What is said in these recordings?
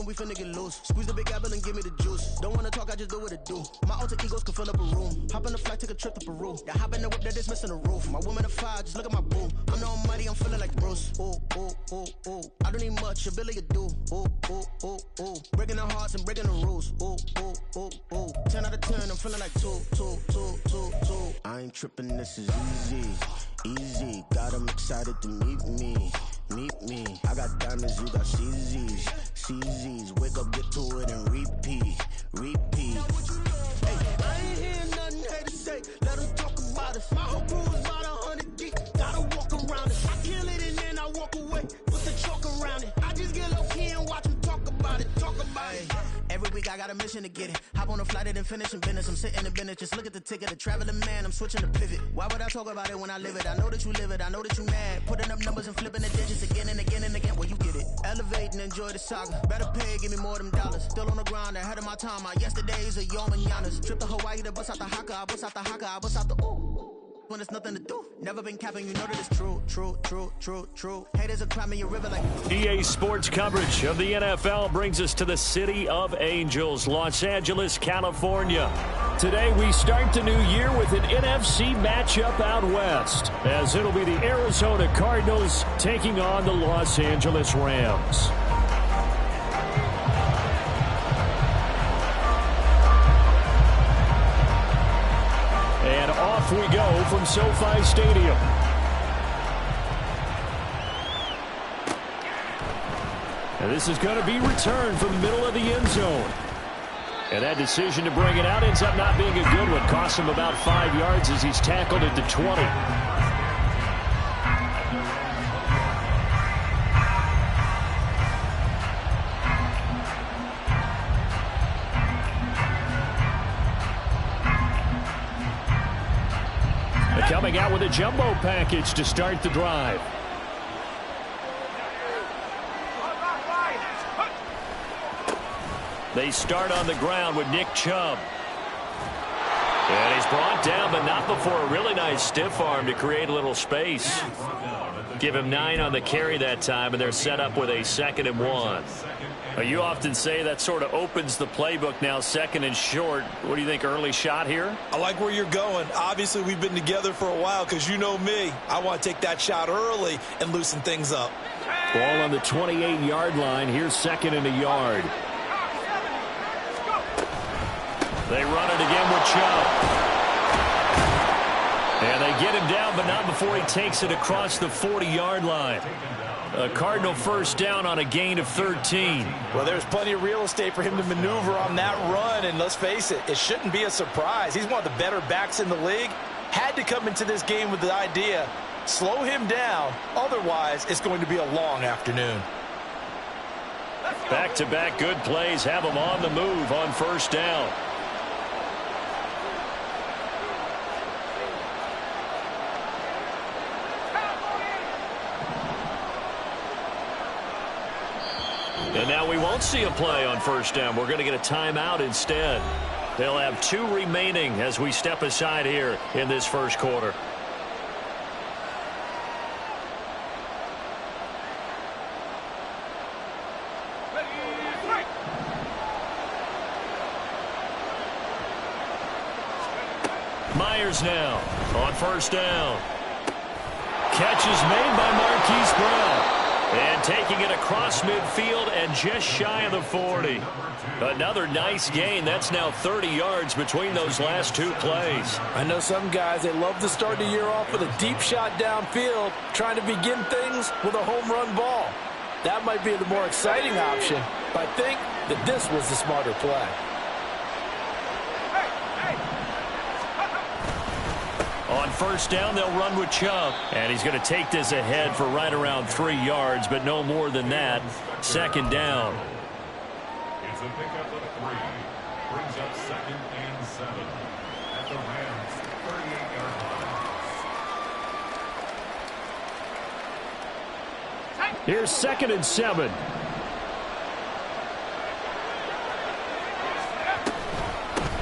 we finna get loose. Squeeze the big apple and give me the juice. Don't wanna talk, I just do what it do. My alter egos can fill up a room. Hop on the flight, take a trip to Peru. Yeah, hop in the whip that is missing the roof. My woman a fire, just look at my boo. I'm the almighty, I'm feeling like Bruce. Ooh, ooh, ooh, ooh. I don't need much, ability to do. Ooh, ooh, ooh, ooh. Breaking the hearts and breaking the rules. Ooh, ooh, ooh, ooh. 10 out of 10, I'm feeling like 2, 2, 2, 2, 2. I ain't tripping, this is easy. Easy, got 'em excited to meet me. Meet me. I got diamonds, you got CZs. CZs, wake up, get to it and repeat. Repeat. Hey, I ain't hearing nothing hate to say. Let them talk about us. My whole crew is about 100 deep. Gotta walk around it. I kill it and then I walk away with the chalk around it. I just get low key and watch them talk about it. Talk about it. Every week I got a mission to get it. Hop on a flight and then finish in business. I'm sitting in business. Just look at the ticket. A traveling man. I'm switching to pivot. Why would I talk about it when I live it? I know that you live it. I know that you mad. Putting up numbers and flipping the digits again and again and again. Well, you get it. Elevate and enjoy the saga. Better pay, give me more them dollars. Still on the grind, ahead of my time. My yesterdays are your mananas. Trip to Hawaii to bust out the haka. I bust out the haka. I bust out the ooh. When there's nothing to do. Never been capping, you know that it's true, true, true, true, true. Haters are climbing your river like... EA Sports coverage of the NFL brings us to the City of Angels, Los Angeles, California. Today we start the new year with an NFC matchup out west, as it'll be the Arizona Cardinals taking on the Los Angeles Rams. And off we go from SoFi Stadium. And this is going to be returned from the middle of the end zone. And that decision to bring it out ends up not being a good one. Cost him about 5 yards as he's tackled at the 20. Coming out with a jumbo package to start the drive. They start on the ground with Nick Chubb. And he's brought down, but not before a really nice stiff arm to create a little space. Give him 9 on the carry that time, and they're set up with a 2nd and 1. You often say that sort of opens the playbook now, 2nd and short. What do you think, early shot here? I like where you're going. Obviously, we've been together for a while because you know me. I want to take that shot early and loosen things up. Ball on the 28-yard line. Here's 2nd and a yard. They run it again with Chubb. And they get him down, but not before he takes it across the 40-yard line. A Cardinal first down on a gain of 13. Well, there's plenty of real estate for him to maneuver on that run, and let's face it, it shouldn't be a surprise. He's one of the better backs in the league. Had to come into this game with the idea, slow him down, otherwise it's going to be a long afternoon. Back-to-back good plays have him on the move on first down. And now we won't see a play on first down. We're going to get a timeout instead. They'll have 2 remaining as we step aside here in this first quarter. Myers now on first down. Catch is made by Marquise Brown. And taking it across midfield and just shy of the 40. Another nice gain. That's now 30 yards between those last 2 plays. I know some guys, they love to start the year off with a deep shot downfield, trying to begin things with a home run ball. That might be the more exciting option, but I think that this was the smarter play. On first down, they'll run with Chubb. And he's going to take this ahead for right around 3 yards, but no more than that. 2nd down. It's a pickup of 3. Brings up 2nd and 7. At the Rams, 38-yard line. Here's 2nd and 7.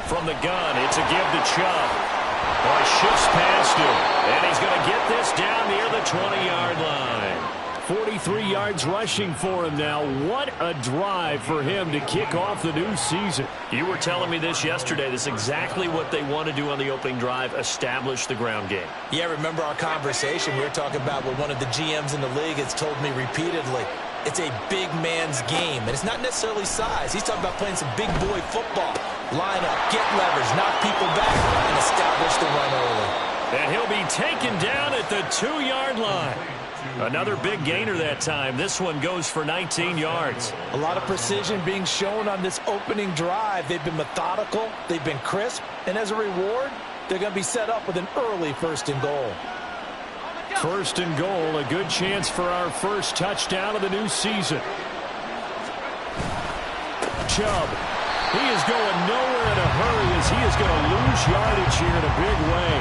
From the gun, it's a give to Chubb. Boy, shifts past him, and he's going to get this down near the 20-yard line. 43 yards rushing for him now. What a drive for him to kick off the new season. You were telling me this yesterday. This is exactly what they want to do on the opening drive, establish the ground game. Yeah, remember our conversation? We were talking about what one of the GMs in the league has told me repeatedly. It's a big man's game, and it's not necessarily size. He's talking about playing some big boy football. Line up, get leverage, knock people back, and establish the run early. And he'll be taken down at the 2-yard line. Another big gainer that time. This one goes for 19 yards. A lot of precision being shown on this opening drive. They've been methodical, they've been crisp, and as a reward, they're going to be set up with an early 1st and goal. 1st and goal, a good chance for our first touchdown of the new season. Chubb, he is going nowhere in a hurry as he is going to lose yardage here in a big way.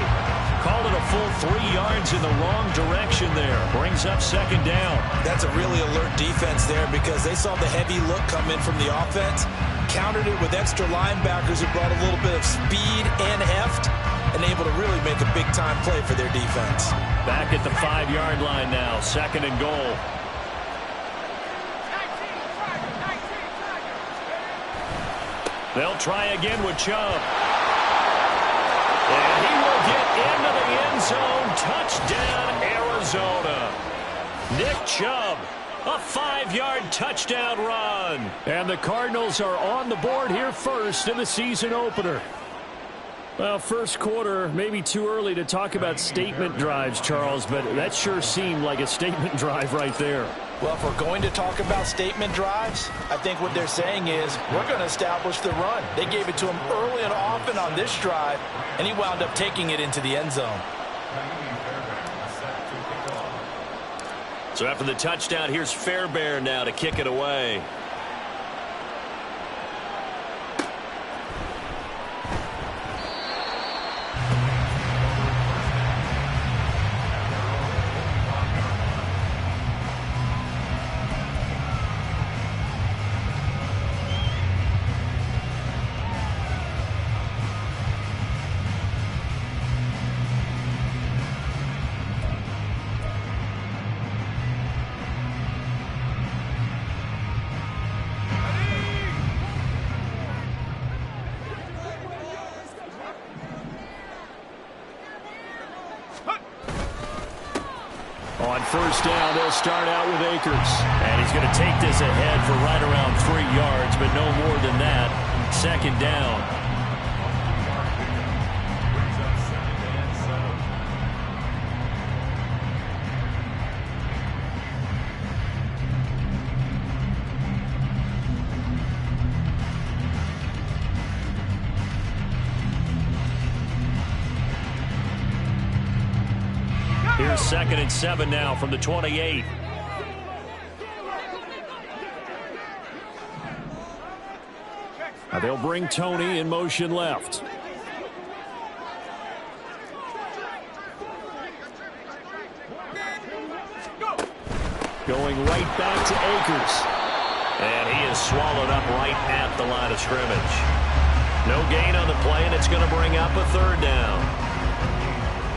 Called it a full 3 yards in the wrong direction there. Brings up 2nd down. That's a really alert defense there because they saw the heavy look come in from the offense, countered it with extra linebackers who brought a little bit of speed and heft, and able to really make a big-time play for their defense. Back at the 5-yard line now, 2nd and goal. They'll try again with Chubb. And he will get into the end zone. Touchdown, Arizona. Nick Chubb, a 5-yard touchdown run. And the Cardinals are on the board here first in the season opener. Well, first quarter, maybe too early to talk about statement drives, Charles, but that sure seemed like a statement drive right there. Well, if we're going to talk about statement drives, I think what they're saying is we're going to establish the run. They gave it to him early and often on this drive, and he wound up taking it into the end zone. So after the touchdown, here's Fairbairn now to kick it away. On 1st down, they'll start out with Akers. And he's going to take this ahead for right around 3 yards, but no more than that. 2nd down. Here's 2nd and 7 now from the 28. Now they'll bring Tony in motion left. Going right back to Akers. And he is swallowed up right at the line of scrimmage. No gain on the play, and it's going to bring up a 3rd down.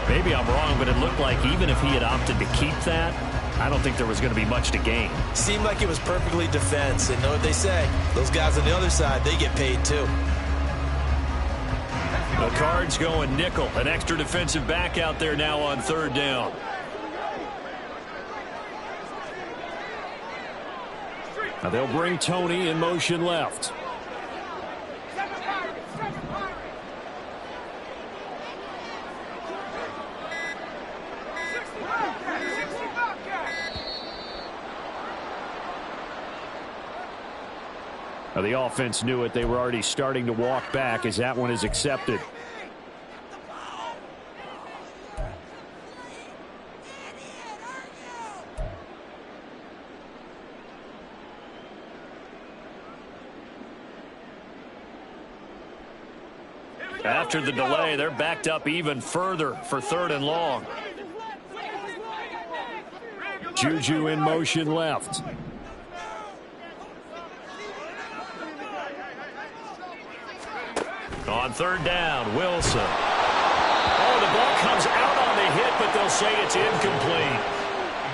Maybe I'm wrong, but it looked like even if he had opted to keep that, I don't think there was going to be much to gain. Seemed like it was perfectly defense. And know what they say? Those guys on the other side, they get paid too. The Cards going nickel. An extra defensive back out there now on 3rd down. Now they'll bring Tony in motion left. Now the offense knew it. They were already starting to walk back as that one is accepted. After the delay, they're backed up even further for 3rd and long. Juju in motion left. On 3rd down, Wilson. Oh, the ball comes out on the hit, but they'll say it's incomplete.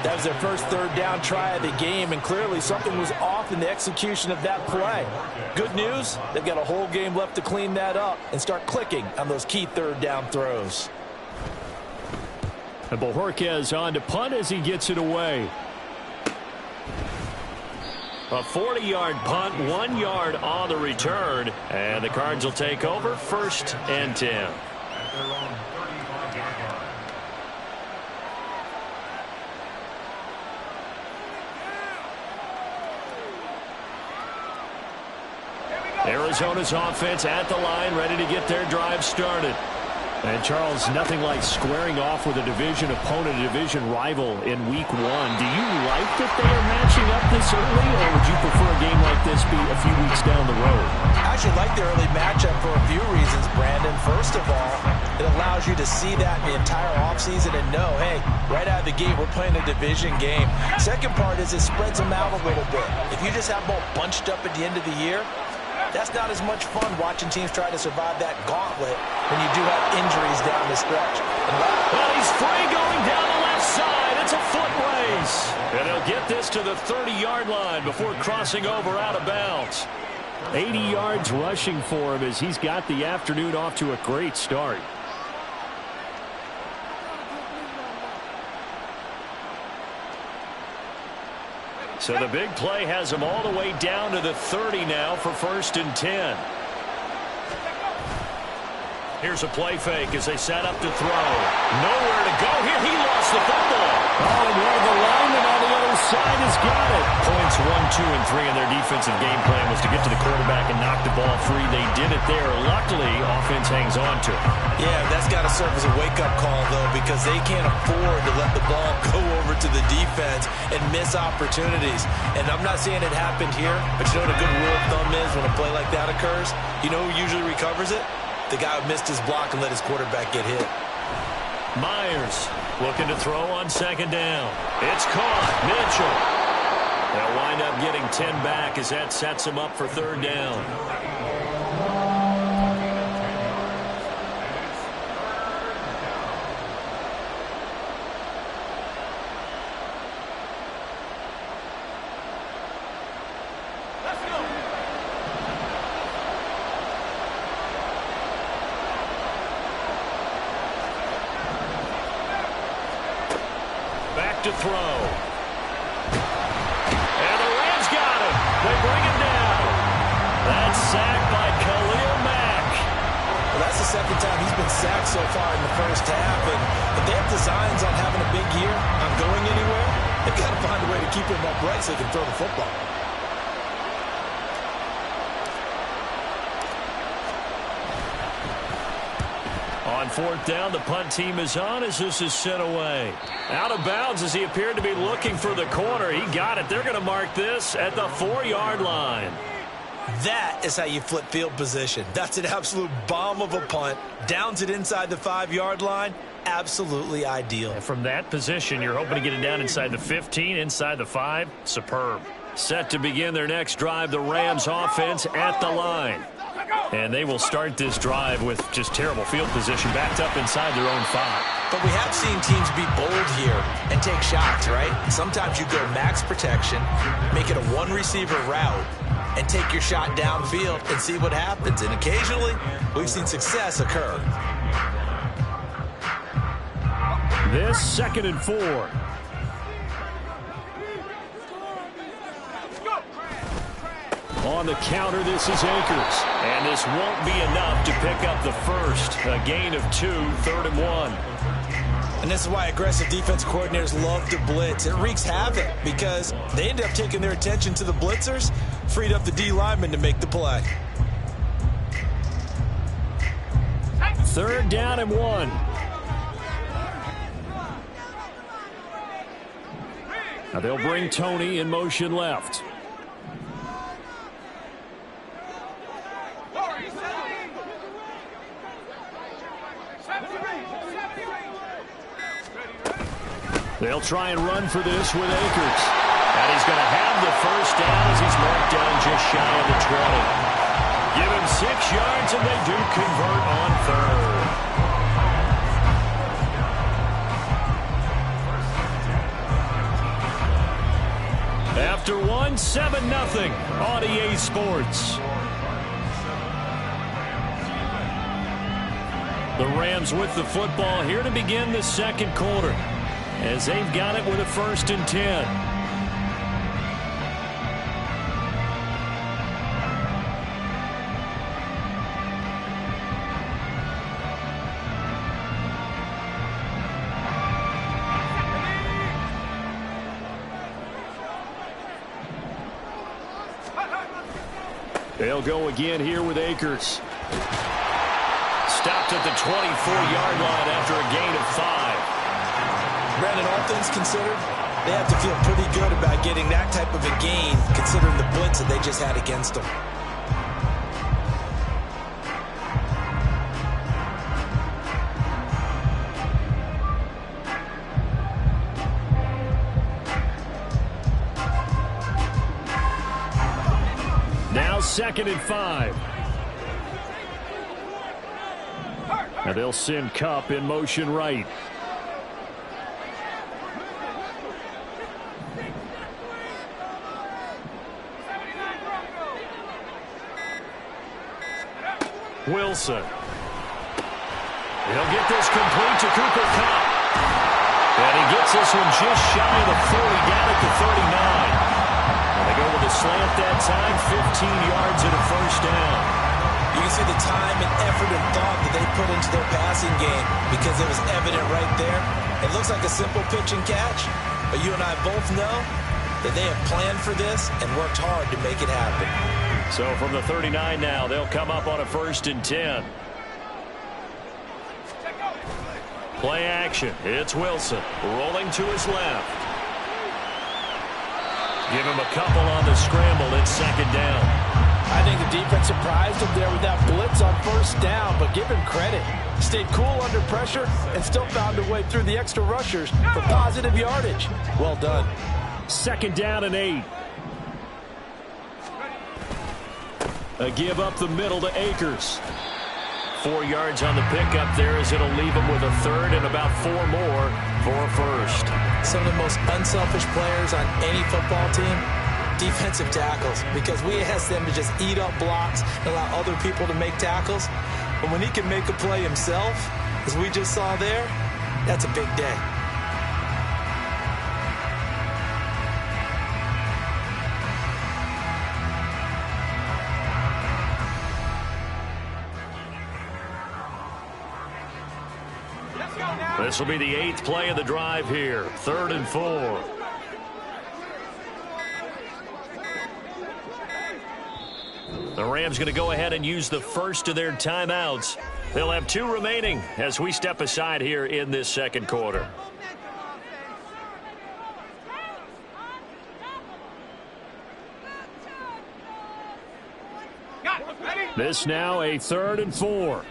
That was their first third down try of the game, and clearly something was off in the execution of that play. Good news, they've got a whole game left to clean that up and start clicking on those key third down throws. And Bojorquez on to punt as he gets it away. A 40-yard punt, 1 yard on the return, and the Cards will take over 1st and 10. At their own 35-yard line. Arizona's offense at the line, ready to get their drive started. And, Charles, nothing like squaring off with a division opponent, a division rival in Week 1. Do you like that they are matching up this early, or would you prefer a game like this be a few weeks down the road? I actually like the early matchup for a few reasons, Brandon. First of all, it allows you to see that the entire offseason and know, hey, right out of the gate, we're playing a division game. Second part is it spreads them out a little bit. If you just have them all bunched up at the end of the year, that's not as much fun watching teams try to survive that gauntlet when you do have injuries down the stretch. Well, he's free going down the left side. It's a foot race. And he'll get this to the 30-yard line before crossing over out of bounds. 80 yards rushing for him as he's got the afternoon off to a great start. So the big play has him all the way down to the 30 now for 1st and 10. Here's a play fake as they set up to throw. Nowhere to go here. He lost the football. Oh, and one of the linemen on the other side has got it. Points 1, 2, and 3 in their defensive game plan was to get to the quarterback and knock the ball free. They did it there. Luckily, offense hangs on to it. Yeah, that's got to serve as a wake-up call, though, because they can't afford to let the ball go over to the defense and miss opportunities. And I'm not saying it happened here, but you know what a good rule of thumb is when a play like that occurs? You know who usually recovers it? The guy who missed his block and let his quarterback get hit. Myers looking to throw on 2nd down. It's caught. Mitchell. They'll wind up getting 10 back as that sets him up for 3rd down. To throw. And the Rams got him. They bring him down. That's sacked by Khalil Mack. Well, that's the second time he's been sacked so far in the first half. And if they have designs on having a big year, on going anywhere, they've got to find a way to keep him upright so they can throw the football. On 4th down, the punt team is on as this is sent away. Out of bounds as he appeared to be looking for the corner. He got it. They're going to mark this at the 4-yard line. That is how you flip field position. That's an absolute bomb of a punt. Downs it inside the 5-yard line. Absolutely ideal. And from that position, you're hoping to get it down inside the 15, inside the 5. Superb. Set to begin their next drive, the Rams offense at the line. And they will start this drive with just terrible field position, backed up inside their own 5. But we have seen teams be bold here and take shots, right? Sometimes you go max protection, make it a one-receiver route, and take your shot downfield and see what happens. And occasionally, we've seen success occur. This 2nd and 4. On the counter, this is Akers. And this won't be enough to pick up the first. A gain of 2, 3rd and 1. And this is why aggressive defense coordinators love to blitz. It wreaks havoc because they end up taking their attention to the blitzers, freed up the D lineman to make the play. 3rd down and 1. Now they'll bring Tony in motion left. They'll try and run for this with Akers. And he's going to have the first down as he's marked down just shy of the 20. Give him 6 yards, and they do convert on 3rd. won 7-0 on EA Sports. The Rams with the football here to begin the second quarter, as they've got it with a 1st and 10. They'll go again here with Akers. Stopped at the 24-yard line after a gain of 5. Brandon, all things considered, they have to feel pretty good about getting that type of a gain, considering the blitz that they just had against them. Now 2nd and 5. And they'll send Kupp in motion right. Wilson. He'll get this complete to Cooper Kupp. And he gets this one just shy of the 40, down at the 39. And they go with a slant that time, 15 yards and a 1st down. You can see the time and effort and thought that they put into their passing game because it was evident right there. It looks like a simple pitch and catch, but you and I both know that they have planned for this and worked hard to make it happen. So from the 39 now, they'll come up on a 1st and 10. Play action. It's Wilson rolling to his left. Give him a couple on the scramble. It's 2nd down. I think the defense surprised him there with that blitz on 1st down, but give him credit. Stayed cool under pressure and still found a way through the extra rushers for positive yardage. Well done. 2nd down and 8. A give up the middle to Akers. 4 yards on the pickup there, as it'll leave him with a 3rd and about 4 more for a 1st. Some of the most unselfish players on any football team, defensive tackles, because we ask them to just eat up blocks and allow other people to make tackles. But when he can make a play himself, as we just saw there, that's a big day. This will be the 8th play of the drive here. 3rd and 4. The Rams going to go ahead and use the first of their timeouts. They'll have 2 remaining as we step aside here in this second quarter. This now a 3rd and 4.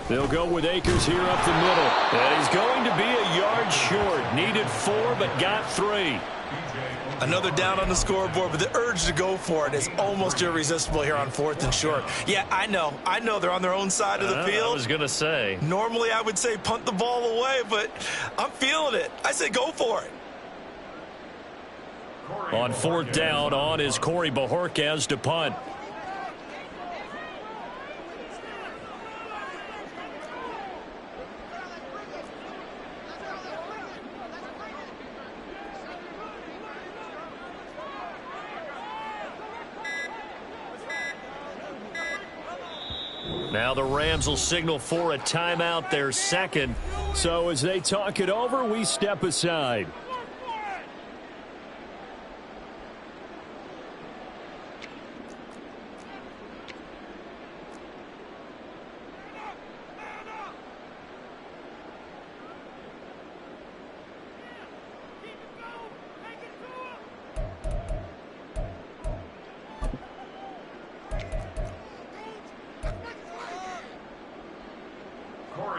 They'll go with Akers here up the middle. And he's going to be a yard short. Needed 4, but got 3. Another down on the scoreboard, but the urge to go for it is almost irresistible here on 4th and short. Yeah, I know they're on their own side of the field. I was going to say. Normally I would say punt the ball away, but I'm feeling it. I say go for it. On 4th down, on is Corey Bojorquez to punt. Now the Rams will signal for a timeout, their 2nd. So as they talk it over, we step aside.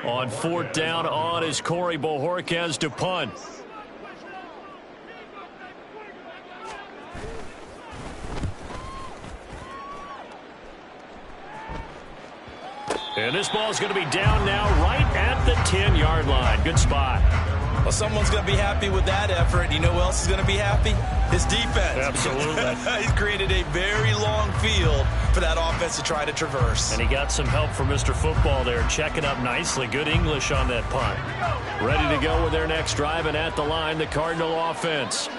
On 4th down, on is Corey Bojorquez to punt. And this ball is going to be down now right at the 10-yard line. Good spot. Well, someone's going to be happy with that effort. You know who else is going to be happy? His defense. Absolutely. He's created a very long field for that offense to try to traverse. And he got some help from Mr. Football there, checking up nicely. Good English on that punt. Ready to go with their next drive, and at the line, the Cardinal offense.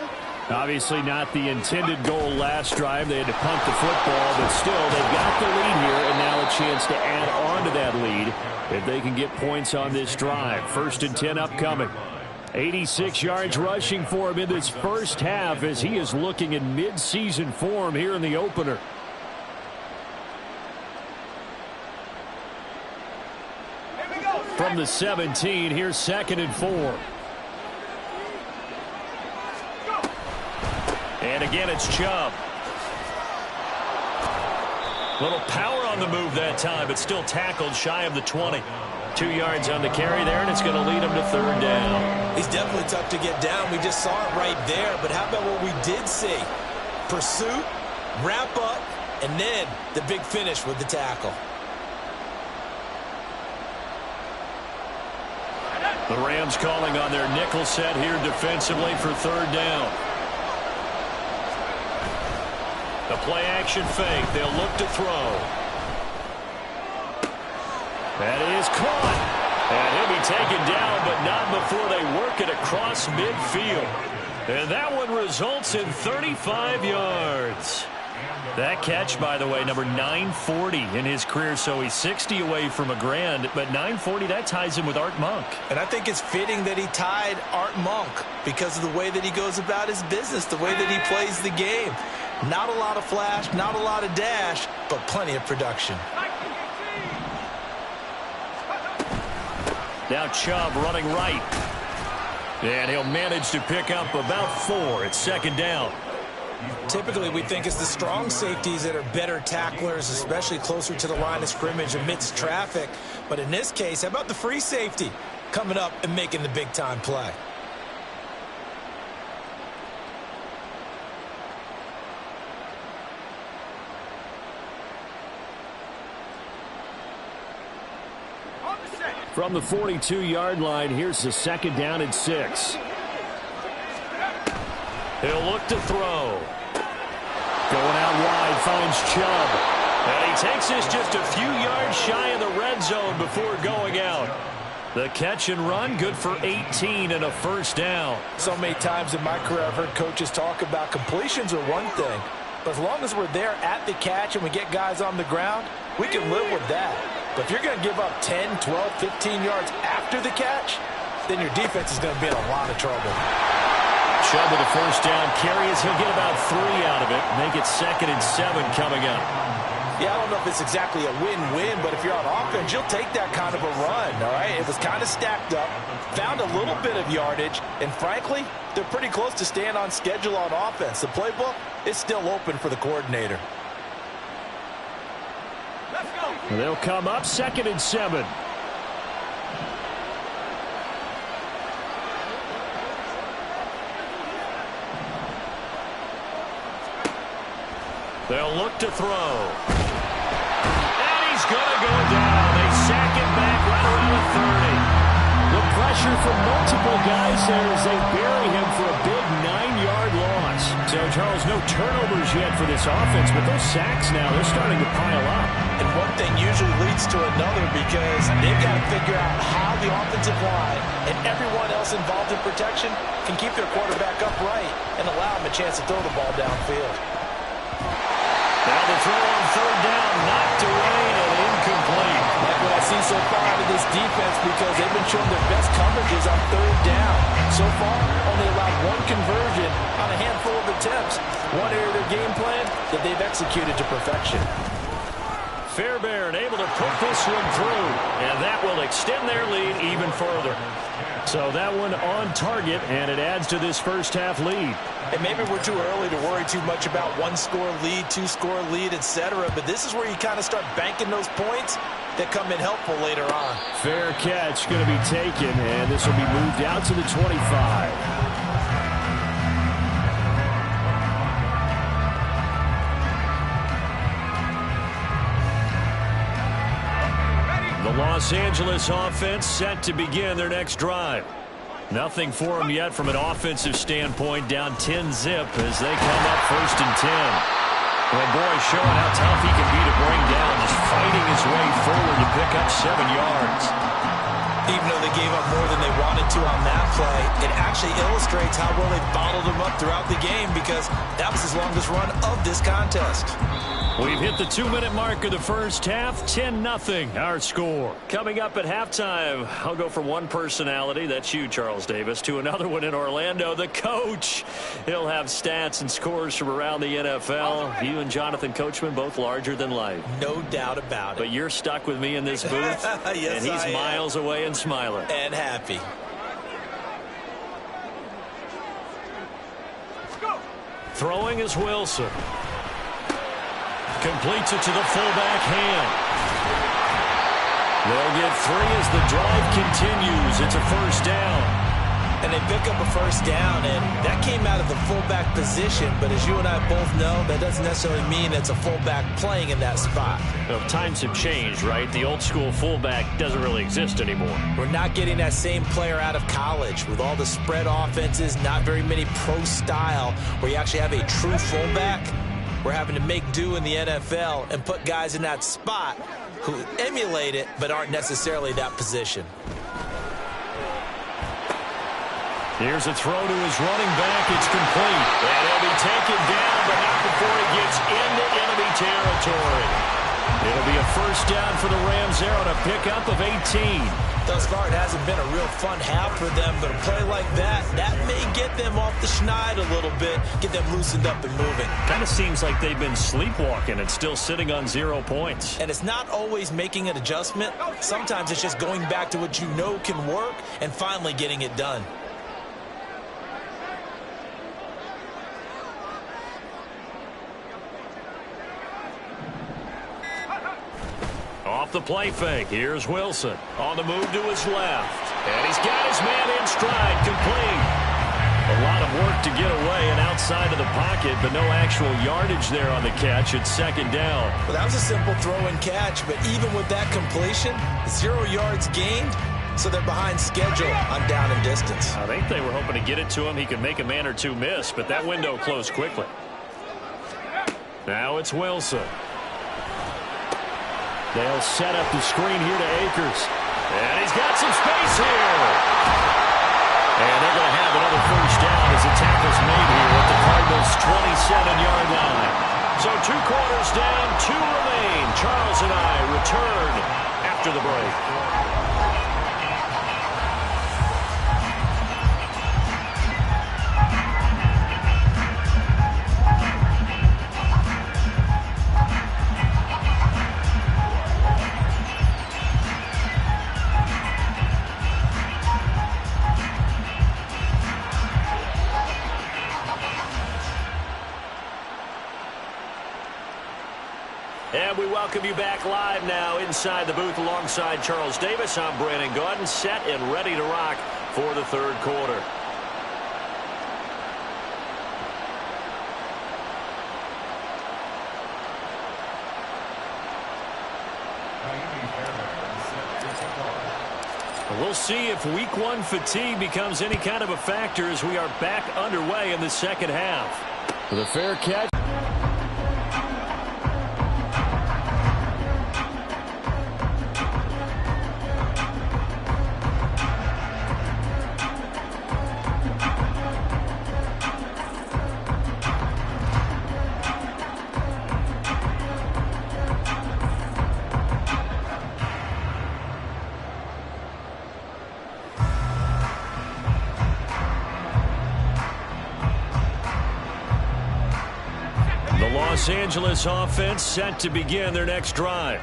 Obviously not the intended goal last drive. They had to punt the football, but still, they've got the lead here, and now a chance to add on to that lead if they can get points on this drive. 1st and 10 upcoming. 86 yards rushing for him in this first half as he is looking in mid-season form here in the opener. From the 17, here's 2nd and 4. And again, it's Chubb. Little power on the move that time, but still tackled shy of the 20. 2 yards on the carry there, and it's going to lead him to 3rd down. He's definitely tough to get down. We just saw it right there. But how about what we did see? Pursuit, wrap up, and then the big finish with the tackle. The Rams calling on their nickel set here defensively for 3rd down. The play-action fake. They'll look to throw. That is caught. And he'll be taken down, but not before they work it across midfield. And that one results in 35 yards. That catch, by the way, number 940 in his career, so he's 60 away from a grand, but 940, that ties him with Art Monk. And I think it's fitting that he tied Art Monk because of the way that he goes about his business, the way that he plays the game. Not a lot of flash, not a lot of dash, but plenty of production. Now Chubb running right. And he'll manage to pick up about 4. It's 2nd down. Typically, we think it's the strong safeties that are better tacklers, especially closer to the line of scrimmage amidst traffic. But in this case, how about the free safety coming up and making the big-time play? From the 42-yard line, here's the 2nd down and 6. He'll look to throw. Going out wide, finds Chubb. And he takes this just a few yards shy of the red zone before going out. The catch and run, good for 18 and a 1st down. So many times in my career, I've heard coaches talk about completions are one thing. But as long as we're there at the catch and we get guys on the ground, we can live with that. But if you're going to give up 10, 12, 15 yards after the catch, then your defense is going to be in a lot of trouble. Chubb with a 1st down carry as he'll get about 3 out of it. Make it 2nd and 7 coming up. Yeah, I don't know if it's exactly a win-win, but if you're on offense, you'll take that kind of a run, all right? It was kind of stacked up, found a little bit of yardage, and frankly, they're pretty close to staying on schedule on offense. The playbook is still open for the coordinator. They'll come up 2nd and 7. They'll look to throw. And he's going to go down. They sack him back right around the 30. The pressure from multiple guys there as they bury him for a big 9-yard loss. So, Charles, no turnovers yet for this offense, but those sacks now, they're starting to pile up. And one thing usually leads to another because they've got to figure out how the offensive line and everyone else involved in protection can keep their quarterback upright and allow him a chance to throw the ball downfield. Now the throw on 3rd down, knocked away and incomplete. Like what I've seen so far out of this defense because they've been showing their best coverages on 3rd down. So far, only allowed 1 conversion on a handful of attempts. One area of their game plan that they've executed to perfection. Fairbairn able to put this one through, and that will extend their lead even further. So that one on target, and it adds to this first half lead. And maybe we're too early to worry too much about 1-score lead, 2-score lead, etc. But this is where you kind of start banking those points that come in helpful later on. Fair catch going to be taken, and this will be moved out to the 25. Los Angeles offense set to begin their next drive. Nothing for them yet from an offensive standpoint, down 10-zip as they come up 1st and 10. Well, boy, showing how tough he can be to bring down, just fighting his way forward to pick up 7 yards. Even though they gave up more than they wanted to on that play, it actually illustrates how well they bottled them up throughout the game because that was his longest run of this contest. We've hit the 2-minute mark of the first half, 10-0 our score. Coming up at halftime, I'll go from one personality, that's you, Charles Davis, to another one in Orlando, the coach. He'll have stats and scores from around the NFL. You and Jonathan Coachman both larger than life. No doubt about it. But you're stuck with me in this booth, yes, and he's miles away and smiling. And happy. Throwing is Wilson. Completes it to the fullback hand. They'll get 3 as the drive continues. It's a first down. And they pick up a first down, and that came out of the fullback position. But as you and I both know, that doesn't necessarily mean it's a fullback playing in that spot. Well, times have changed, right? The old school fullback doesn't really exist anymore. We're not getting that same player out of college with all the spread offenses, not very many pro style, where you actually have a true fullback. We're having to make do in the NFL and put guys in that spot who emulate it but aren't necessarily that position. Here's a throw to his running back. It's complete. And he'll be taken down, but not before he gets into enemy territory. It'll be a first down for the Rams there on a pickup of 18. Thus far, it hasn't been a real fun half for them, but a play like that may get them off the schneid a little bit, get them loosened up and moving. Kind of seems like they've been sleepwalking and still sitting on 0 points. And it's not always making an adjustment. Sometimes it's just going back to what you know can work and finally getting it done. Off the play fake, here's Wilson. On the move to his left. And he's got his man in stride, complete. A lot of work to get away and outside of the pocket, but no actual yardage there on the catch. It's 2nd down. Well, that was a simple throw and catch, but even with that completion, 0 yards gained, so they're behind schedule on down and distance. I think they were hoping to get it to him. He could make a man or two miss, but that window closed quickly. Now it's Wilson. They'll set up the screen here to Akers. And he's got some space here. And they're going to have another first down as the tackle's made here at the Cardinals' 27-yard line. So 2 quarters down, 2 remain. Charles and I return after the break. And we welcome you back live now inside the booth alongside Charles Davis. I'm Brandon Gaudin, set and ready to rock for the 3rd quarter. We'll see if week 1 fatigue becomes any kind of a factor as we are back underway in the 2nd half. With a fair catch. Los Angeles offense set to begin their next drive.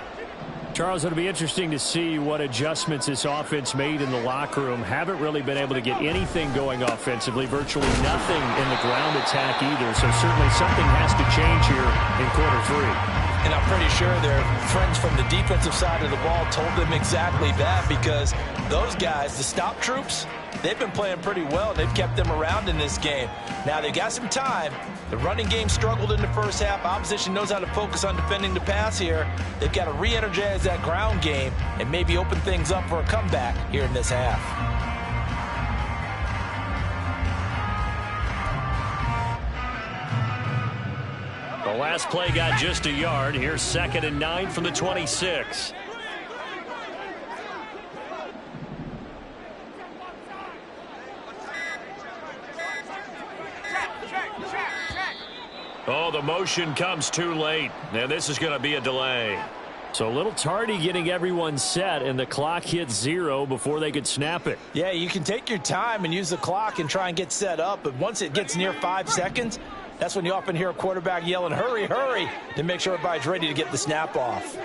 Charles, it'll be interesting to see what adjustments this offense made in the locker room. Haven't really been able to get anything going offensively, virtually nothing in the ground attack either. So certainly something has to change here in quarter 3. And I'm pretty sure their friends from the defensive side of the ball told them exactly that, because those guys, the stop troops, they've been playing pretty well. They've kept them around in this game. Now, they've got some time. The running game struggled in the first half. Opposition knows how to focus on defending the pass here. They've got to re-energize that ground game and maybe open things up for a comeback here in this half. The last play got just a yard. Here's 2nd and 9 from the 26. Oh, the motion comes too late. And this is going to be a delay. So a little tardy getting everyone set, and the clock hits 0 before they could snap it. Yeah, you can take your time and use the clock and try and get set up, but once it gets near 5 seconds, that's when you often hear a quarterback yelling, hurry, hurry, to make sure everybody's ready to get the snap off.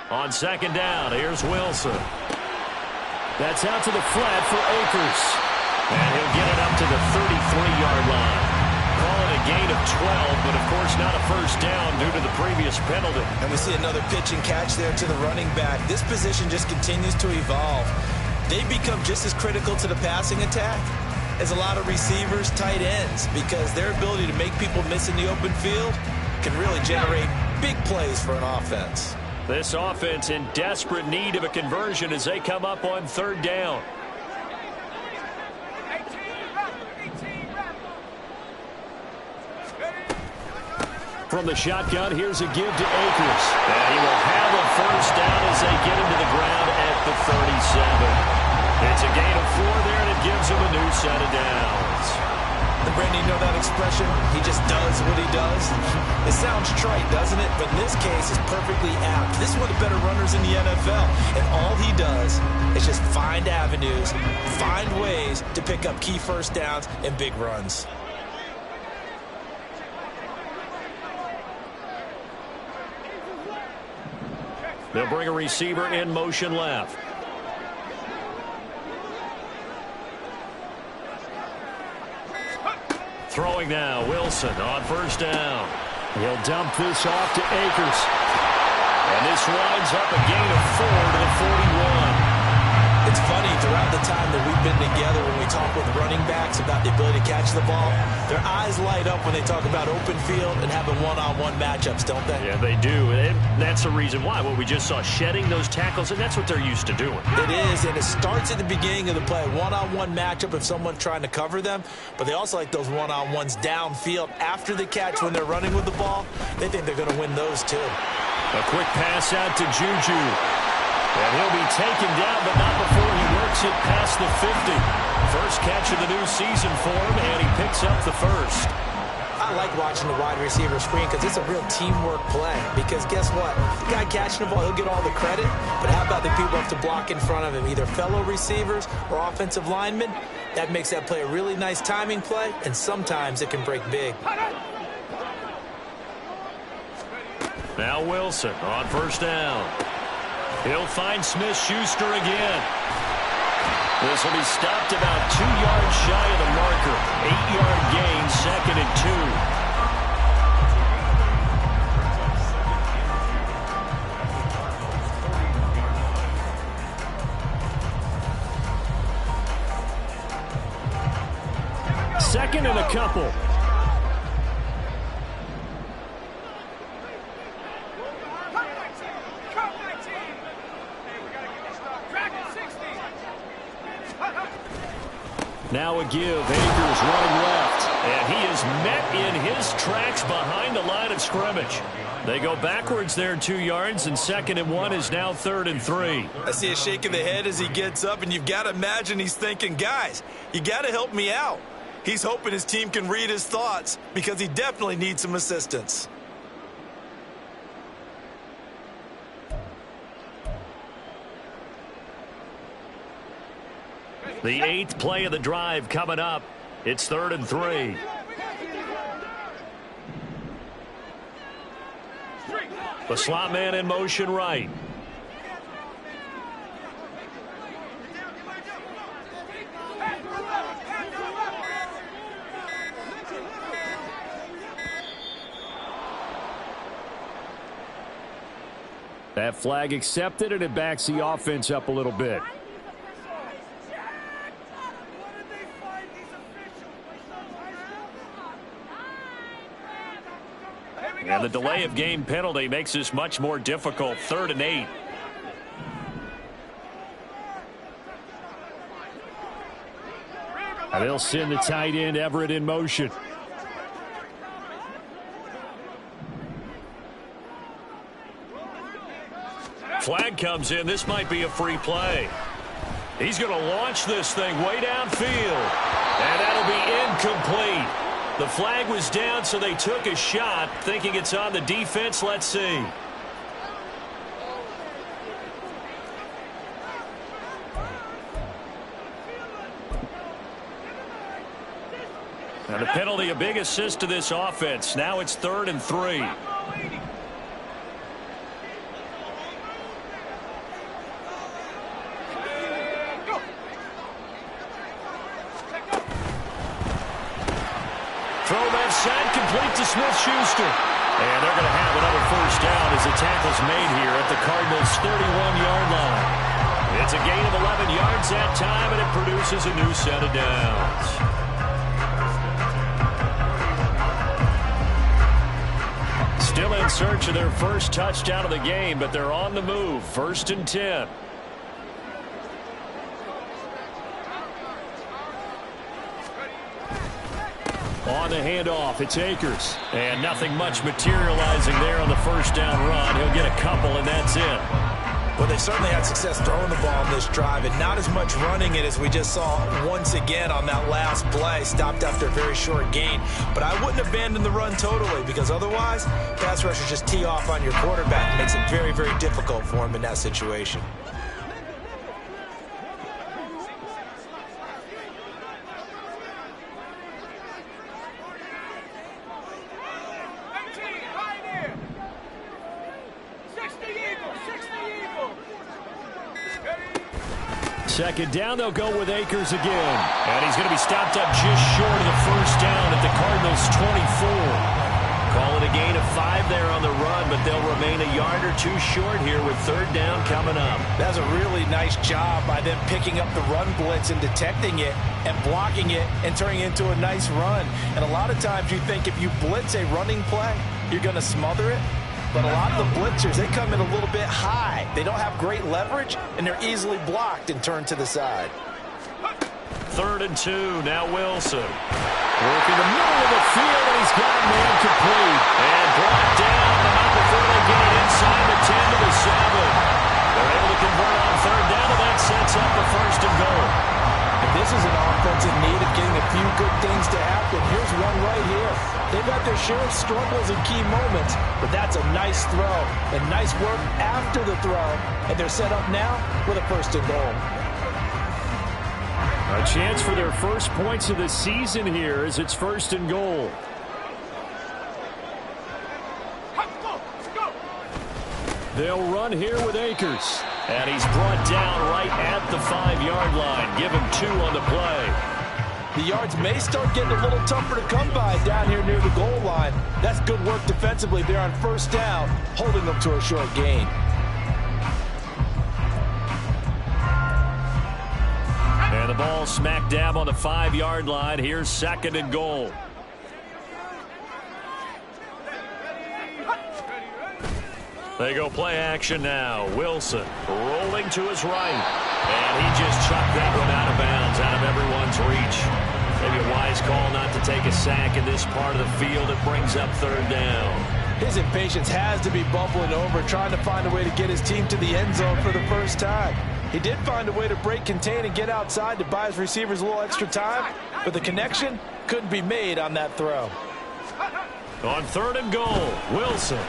On 2nd down, here's Wilson. That's out to the flat for Akers. And he'll get it up to the 33-yard line. Call it a gain of 12, but of course not a first down due to the previous penalty. And we see another pitch and catch there to the running back. This position just continues to evolve. They become just as critical to the passing attack as a lot of receivers, tight ends, because their ability to make people miss in the open field can really generate big plays for an offense. This offense in desperate need of a conversion as they come up on 3rd down. From the shotgun, here's a give to Akers. And he will have a first down as they get into the ground at the 37. It's a gain of 4 there, and it gives him a new set of downs. And Brandon, you know that expression? He just does what he does. It sounds trite, doesn't it? But in this case, it's perfectly apt. This is one of the better runners in the NFL. And all he does is just find avenues, find ways to pick up key first downs and big runs. They'll bring a receiver in motion left. Throwing now, Wilson on 1st down. He'll dump this off to Akers. And this winds up a gain of 4 to the 41. It's funny, throughout the time that we've been together, when we talk with running backs about the ability to catch the ball, their eyes light up when they talk about open field and having one-on-one matchups, don't they? Yeah, they do. And that's the reason why. Well, we just saw shedding those tackles, and that's what they're used to doing. It is, and it starts at the beginning of the play. One-on-one matchup if someone's trying to cover them, but they also like those one-on-ones downfield after the catch when they're running with the ball. They think they're going to win those, too. A quick pass out to Juju. And he'll be taken down, but not before he works it past the 50. First catch of the new season for him, and he picks up the first. I like watching the wide receiver screen because it's a real teamwork play. Because guess what? The guy catching the ball, he'll get all the credit. But how about the people who have to block in front of him, either fellow receivers or offensive linemen? That makes that play a really nice timing play, and sometimes it can break big. Now Wilson on 1st down. He'll find Smith-Schuster again. This will be stopped about 2 yards shy of the marker. 8-yard gain, 2nd and 2. 2nd and a couple. Now a give. Akers running left. And he is met in his tracks behind the line of scrimmage. They go backwards there 2 yards, and 2nd and 1 is now 3rd and 3. I see a shake of the head as he gets up, and you've got to imagine he's thinking, guys, you got to help me out. He's hoping his team can read his thoughts because he definitely needs some assistance. The 8th play of the drive coming up. It's 3rd and 3. The slot man in motion right. That flag accepted, and it backs the offense up a little bit. And the delay of game penalty makes this much more difficult. 3rd and 8. And they'll send the tight end Everett in motion. Flag comes in. This might be a free play. He's going to launch this thing way downfield. And that'll be incomplete. The flag was down, so they took a shot, thinking it's on the defense. Let's see. And the penalty, a big assist to this offense. Now it's 3rd and 3. Throw left side, complete to Smith-Schuster. And they're going to have another first down as the tackle's made here at the Cardinals' 31-yard line. It's a gain of 11 yards that time, and it produces a new set of downs. Still in search of their first touchdown of the game, but they're on the move. 1st and 10. On the handoff, it's Akers. And nothing much materializing there on the first down run. He'll get a couple, and that's it. Well, they certainly had success throwing the ball on this drive, and not as much running it as we just saw once again on that last play. Stopped after a very short gain. But I wouldn't abandon the run totally, because otherwise, pass rushers just tee off on your quarterback. It makes it very, very difficult for him in that situation. Second down, they'll go with Akers again. And he's going to be stopped up just short of the first down at the Cardinals' 24. Call it a gain of 5 there on the run, but they'll remain a yard or two short here with 3rd down coming up. That's a really nice job by them picking up the run blitz and detecting it and blocking it and turning it into a nice run. And a lot of times you think if you blitz a running play, you're going to smother it. But a lot of the blitzers, they come in a little bit high. They don't have great leverage, and they're easily blocked and turned to the side. 3rd and 2, now Wilson. Working the middle of the field, and he's got a man complete. And brought down, but not before they get it inside the 10 to the 7. They're able to convert on 3rd down, and that sets up the 1st and goal. And this is an offense in need of getting a few good things to happen. Here's one right here. They've got their share of struggles and key moments, but that's a nice throw and nice work after the throw. And they're set up now with a 1st and goal. A chance for their first points of the season here as it's 1st and goal. They'll run here with Akers. And he's brought down right at the 5-yard line. Give him 2 on the play. The yards may start getting a little tougher to come by down here near the goal line. That's good work defensively there on 1st down, holding them to a short gain. And the ball smack dab on the 5-yard line. Here's 2nd and goal. They go play action now. Wilson rolling to his right. And he just chucked that one out of bounds, out of everyone's reach. Maybe a wise call not to take a sack in this part of the field. It brings up 3rd down. His impatience has to be bubbling over, trying to find a way to get his team to the end zone for the first time. He did find a way to break contain and get outside to buy his receivers a little extra time, but the connection couldn't be made on that throw. On 3rd and goal, Wilson.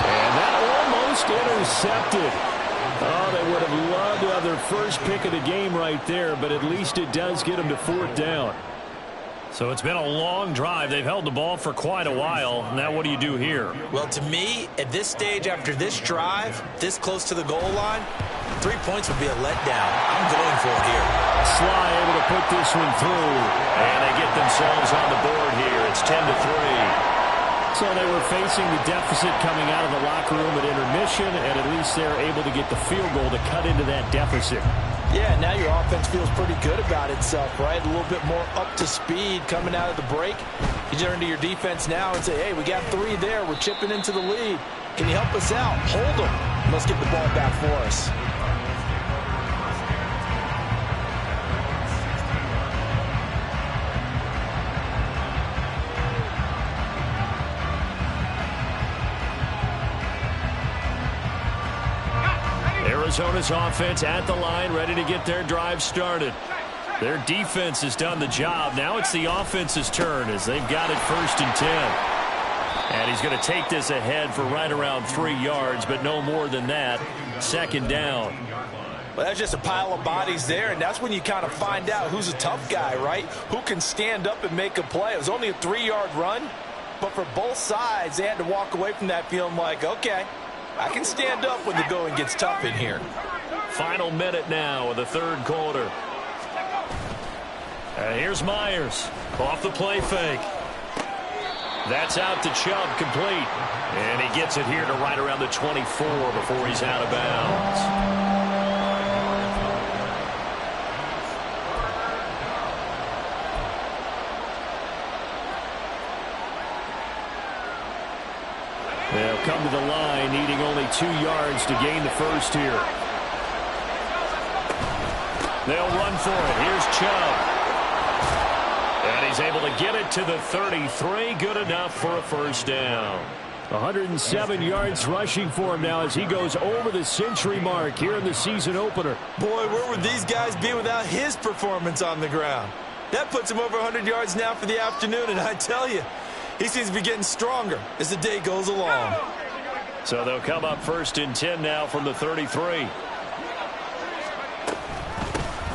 And that almost intercepted. Oh, they would have loved to have their first pick of the game right there, but at least it does get them to 4th down. So it's been a long drive. They've held the ball for quite a while. Now what do you do here? Well, to me, at this stage after this drive, this close to the goal line, 3 points would be a letdown. I'm going for it here. Sly able to put this one through. And they get themselves on the board here. It's 10-3. So they were facing the deficit coming out of the locker room at intermission, and at least they're able to get the field goal to cut into that deficit. Yeah, now your offense feels pretty good about itself, right? A little bit more up to speed coming out of the break. You turn to your defense now and say, hey, we got 3 there. We're chipping into the lead. Can you help us out? Hold them. Let's get the ball back for us. Arizona's offense at the line, ready to get their drive started. Their defense has done the job. Now it's the offense's turn as they've got it 1st and 10. And he's going to take this ahead for right around 3 yards, but no more than that. 2nd down. Well, that's just a pile of bodies there, and that's when you kind of find out who's a tough guy, right? Who can stand up and make a play. It was only a 3-yard run, but for both sides, they had to walk away from that feeling like, okay, I can stand up when the going gets tough in here. Final minute now of the 3rd quarter. Here's Myers off the play fake. That's out to Chubb, complete. And he gets it here to right around the 24 before he's out of bounds. They'll come to the line, needing only 2 yards to gain the first here. They'll run for it. Here's Chubb. And he's able to get it to the 33. Good enough for a 1st down. 107 yards rushing for him now as he goes over the century mark here in the season opener. Boy, where would these guys be without his performance on the ground? That puts him over 100 yards now for the afternoon, and I tell you, he seems to be getting stronger as the day goes along. So they'll come up 1st and 10 now from the 33.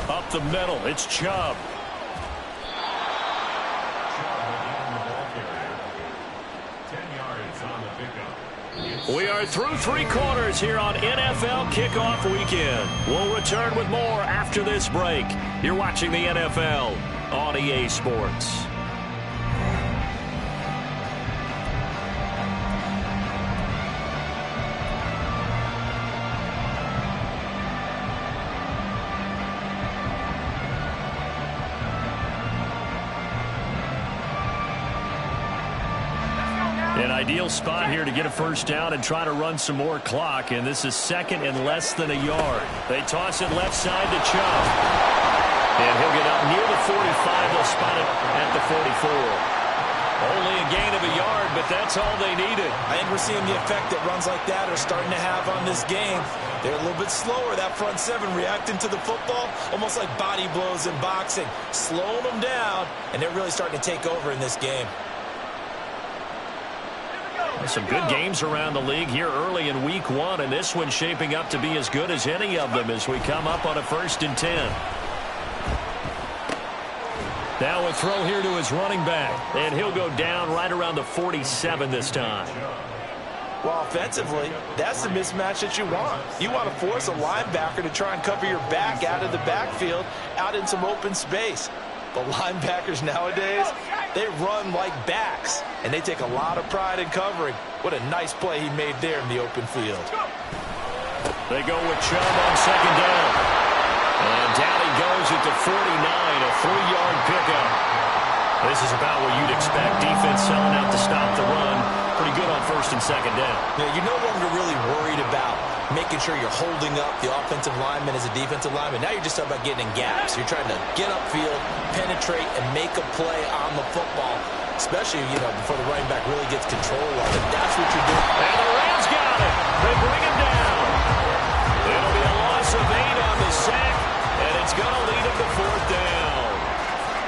Up the middle, it's Chubb. We are through 3 quarters here on NFL Kickoff Weekend. We'll return with more after this break. You're watching the NFL on EA Sports. An ideal spot here to get a 1st down and try to run some more clock, and this is 2nd and less than a yard. They toss it left side to Chubb. And he'll get up near the 45. They'll spot it at the 44. Only a gain of a yard, but that's all they needed. I think we're seeing the effect that runs like that are starting to have on this game. They're a little bit slower, that front 7, reacting to the football, almost like body blows in boxing, slowing them down, and they're really starting to take over in this game. Some good games around the league here early in week 1, and this one's shaping up to be as good as any of them as we come up on a 1st and 10. Now a throw here to his running back, and he'll go down right around the 47 this time. Well, offensively, that's the mismatch that you want. You want to force a linebacker to try and cover your back out of the backfield, out in some open space. The linebackers nowadays, they run like backs, and they take a lot of pride in covering. What a nice play he made there in the open field. They go with Chubb on 2nd down. And down he goes at the 49, a 3-yard pickup. This is about what you'd expect. Defense selling out to stop the run. Pretty good on 1st and 2nd down. Yeah, you're no longer really worried about making sure you're holding up the offensive lineman as a defensive lineman. Now you're just talking about getting in gaps. You're trying to get upfield, penetrate, and make a play on the football, especially, before the running back really gets control of it. That's what you're doing. And the Rams got it. They bring him down. It'll be a loss of 8 on the sack, and it's going to lead him to 4th down.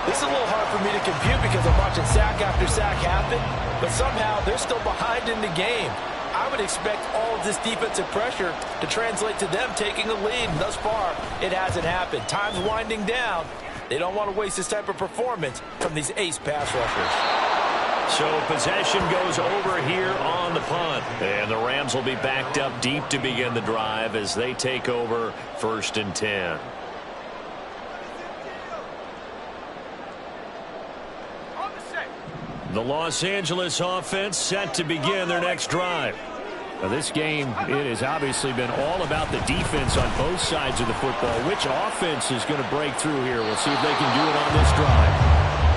This is a little hard for me to compute because I'm watching sack after sack happen, but somehow they're still behind in the game. I would expect all of this defensive pressure to translate to them taking a lead. And thus far, it hasn't happened. Time's winding down. They don't want to waste this type of performance from these ace pass rushers. So possession goes over here on the punt. And the Rams will be backed up deep to begin the drive as they take over 1st and 10. The Los Angeles offense set to begin their next drive. Now, this game, it has obviously been all about the defense on both sides of the football. Which offense is going to break through here? We'll see if they can do it on this drive.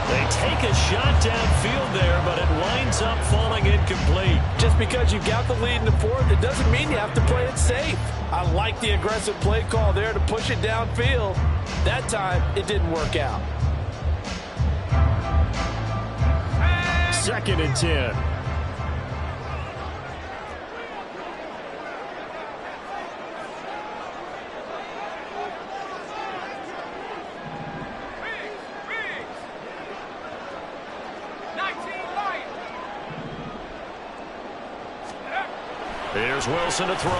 They take a shot downfield there, but it winds up falling incomplete. Just because you got the lead in the fourth, it doesn't mean you have to play it safe. I like the aggressive play call there to push it downfield. That time, it didn't work out. 2nd and 10. Here's Wilson to throw.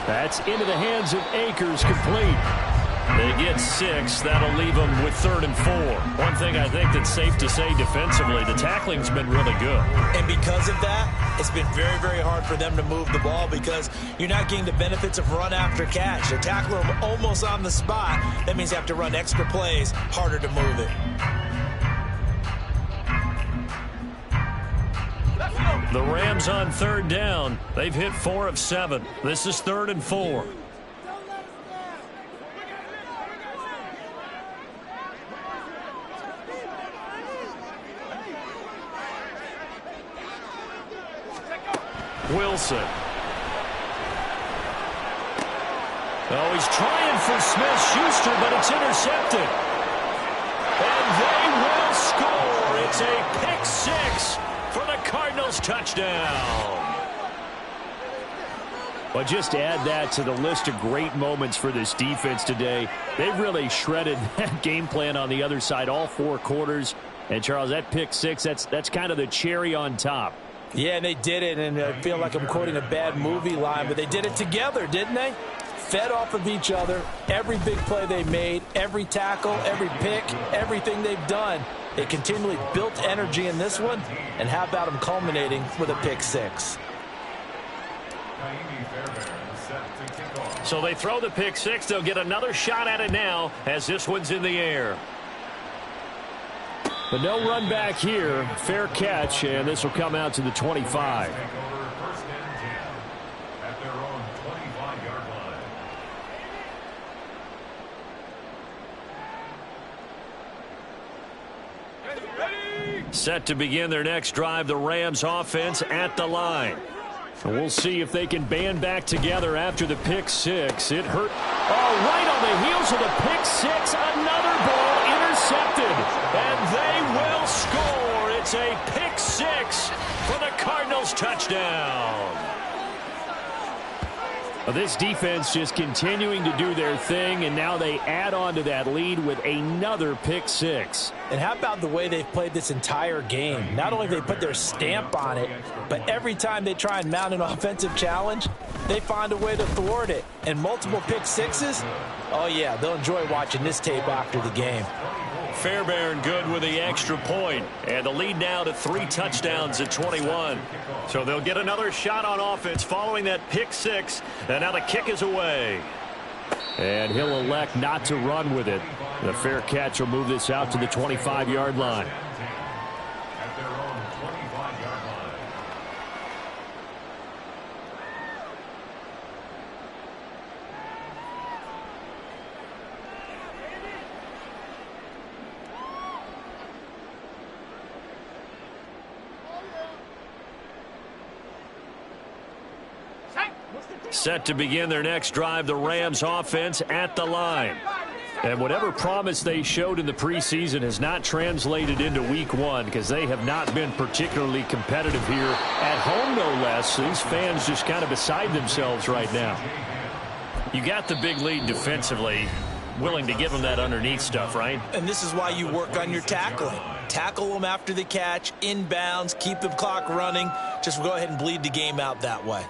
That's into the hands of Akers, complete. They get 6. That'll leave them with 3rd and 4. One thing I think that's safe to say defensively, the tackling's been really good. And because of that, it's been very, very hard for them to move the ball because you're not getting the benefits of run after catch. They tackle them almost on the spot. That means you have to run extra plays, harder to move it. The Rams on 3rd down. They've hit 4 of 7. This is 3rd and 4. Wilson. Oh, he's trying for Smith-Schuster, but it's intercepted. And they will score. It's a pick 6 for the Cardinals touchdown. Well, just to add that to the list of great moments for this defense today, they've really shredded that game plan on the other side all 4 quarters. And, Charles, that pick 6, that's kind of the cherry on top. Yeah, and they did it, and I feel like I'm quoting a bad movie line, but they did it together, didn't they? Fed off of each other, every big play they made, every tackle, every pick, everything they've done. They continually built energy in this one, and how about them culminating with a pick 6? So they throw the pick 6. They'll get another shot at it now as this one's in the air. But no run back here. Fair catch, and this will come out to the 25. Set to begin their next drive, the Rams offense at the line. And we'll see if they can band back together after the pick 6. It hurt. Oh, right on the heels of the pick 6. Another ball intercepted. And they will score. It's a pick 6 for the Cardinals touchdown. Well, this defense just continuing to do their thing, and now they add on to that lead with another pick 6. And how about the way they've played this entire game? Not only have they put their stamp on it, but every time they try and mount an offensive challenge, they find a way to thwart it. And multiple pick 6s, oh yeah, they'll enjoy watching this tape after the game. Fairbairn good with the extra point, and the lead now to 3 touchdowns at 21. So they'll get another shot on offense following that pick 6, and now the kick is away. And he'll elect not to run with it. The fair catch will move this out to the 25-yard line. Set to begin their next drive, the Rams offense at the line. And whatever promise they showed in the preseason has not translated into week 1 because they have not been particularly competitive here at home, no less. These fans just kind of beside themselves right now. You got the big lead defensively, willing to give them that underneath stuff, right? And this is why you work on your tackling. Tackle them after the catch, inbounds, keep the clock running. Just go ahead and bleed the game out that way.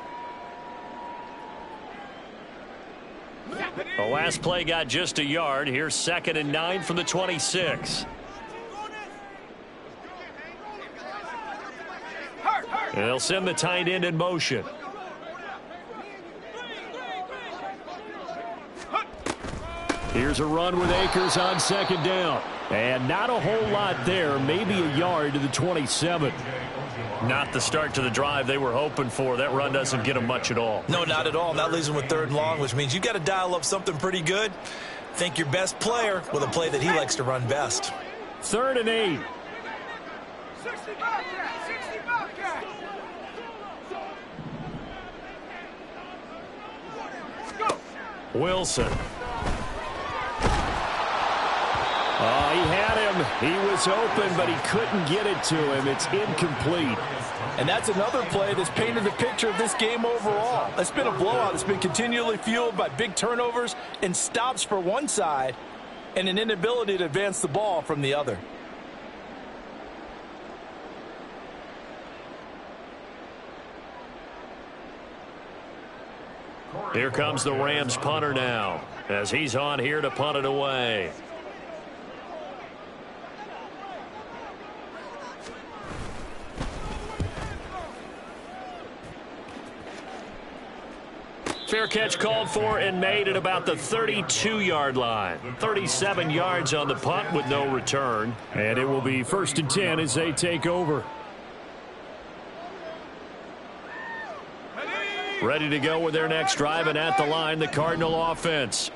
The last play got just a yard. Here's 2nd and 9 from the 26. They'll send the tight end in motion. Here's a run with Akers on 2nd down. And not a whole lot there, maybe a yard to the 27. Not the start to the drive they were hoping for. That run doesn't get them much at all. No, not at all. And that leaves them with 3rd and long, which means you got to dial up something pretty good. Think your best player with a play that he likes to run best. 3rd and 8. Wilson. He had him. He was open, but he couldn't get it to him. It's incomplete. And that's another play that's painted the picture of this game overall. It's been a blowout. It's been continually fueled by big turnovers and stops for one side and an inability to advance the ball from the other. Here comes the Rams punter now as he's on here to punt it away. Fair catch called for and made at about the 32-yard line. 37 yards on the punt with no return. And it will be 1st and 10 as they take over. Ready to go with their next drive, and at the line, the Cardinal offense.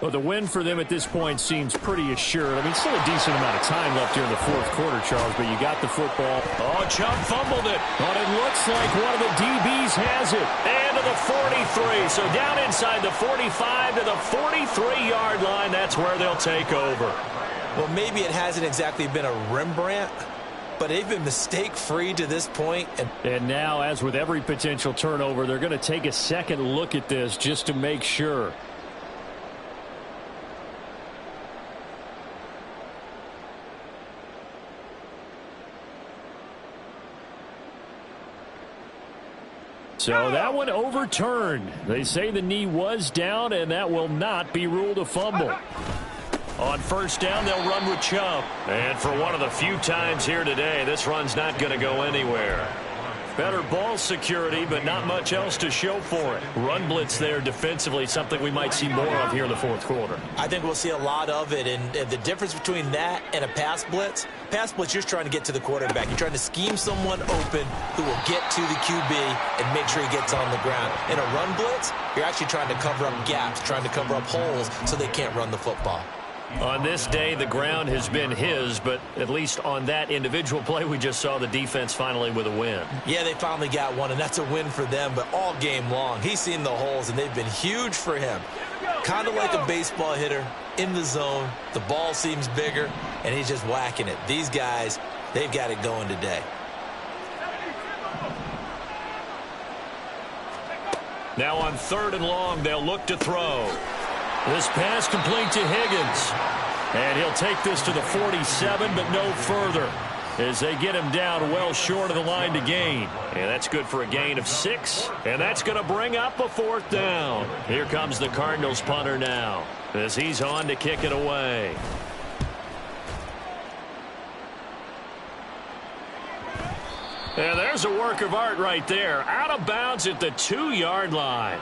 Well, the win for them at this point seems pretty assured. I mean, still a decent amount of time left here in the 4th quarter, Charles, but you got the football. Oh, Chubb fumbled it. But it looks like one of the DBs has it. And to the 43. So down inside the 45 to the 43-yard line. That's where they'll take over. Well, maybe it hasn't exactly been a Rembrandt, but they've been mistake-free to this point. And now, as with every potential turnover, they're going to take a second look at this just to make sure. So that one overturned. They say the knee was down, and that will not be ruled a fumble. On 1st down, they'll run with Chubb. And for one of the few times here today, this run's not going to go anywhere. Better ball security, but not much else to show for it. Run blitz there defensively, something we might see more of here in the 4th quarter. I think we'll see a lot of it, and the difference between that and a pass blitz, you're just trying to get to the quarterback. You're trying to scheme someone open who will get to the QB and make sure he gets on the ground. In a run blitz, you're actually trying to cover up gaps, trying to cover up holes so they can't run the football. On this day, the ground has been his, but at least on that individual play, we just saw the defense finally with a win. Yeah, they finally got one, and that's a win for them, but all game long, he's seen the holes, and they've been huge for him. Kind of like a baseball hitter in the zone. The ball seems bigger, and he's just whacking it. These guys, they've got it going today. Now on 3rd and long, they'll look to throw. This pass complete to Higgins. And he'll take this to the 47, but no further, as they get him down well short of the line to gain. And that's good for a gain of 6. And that's going to bring up a 4th down. Here comes the Cardinals punter now, as he's on to kick it away. And there's a work of art right there. Out of bounds at the 2-yard line.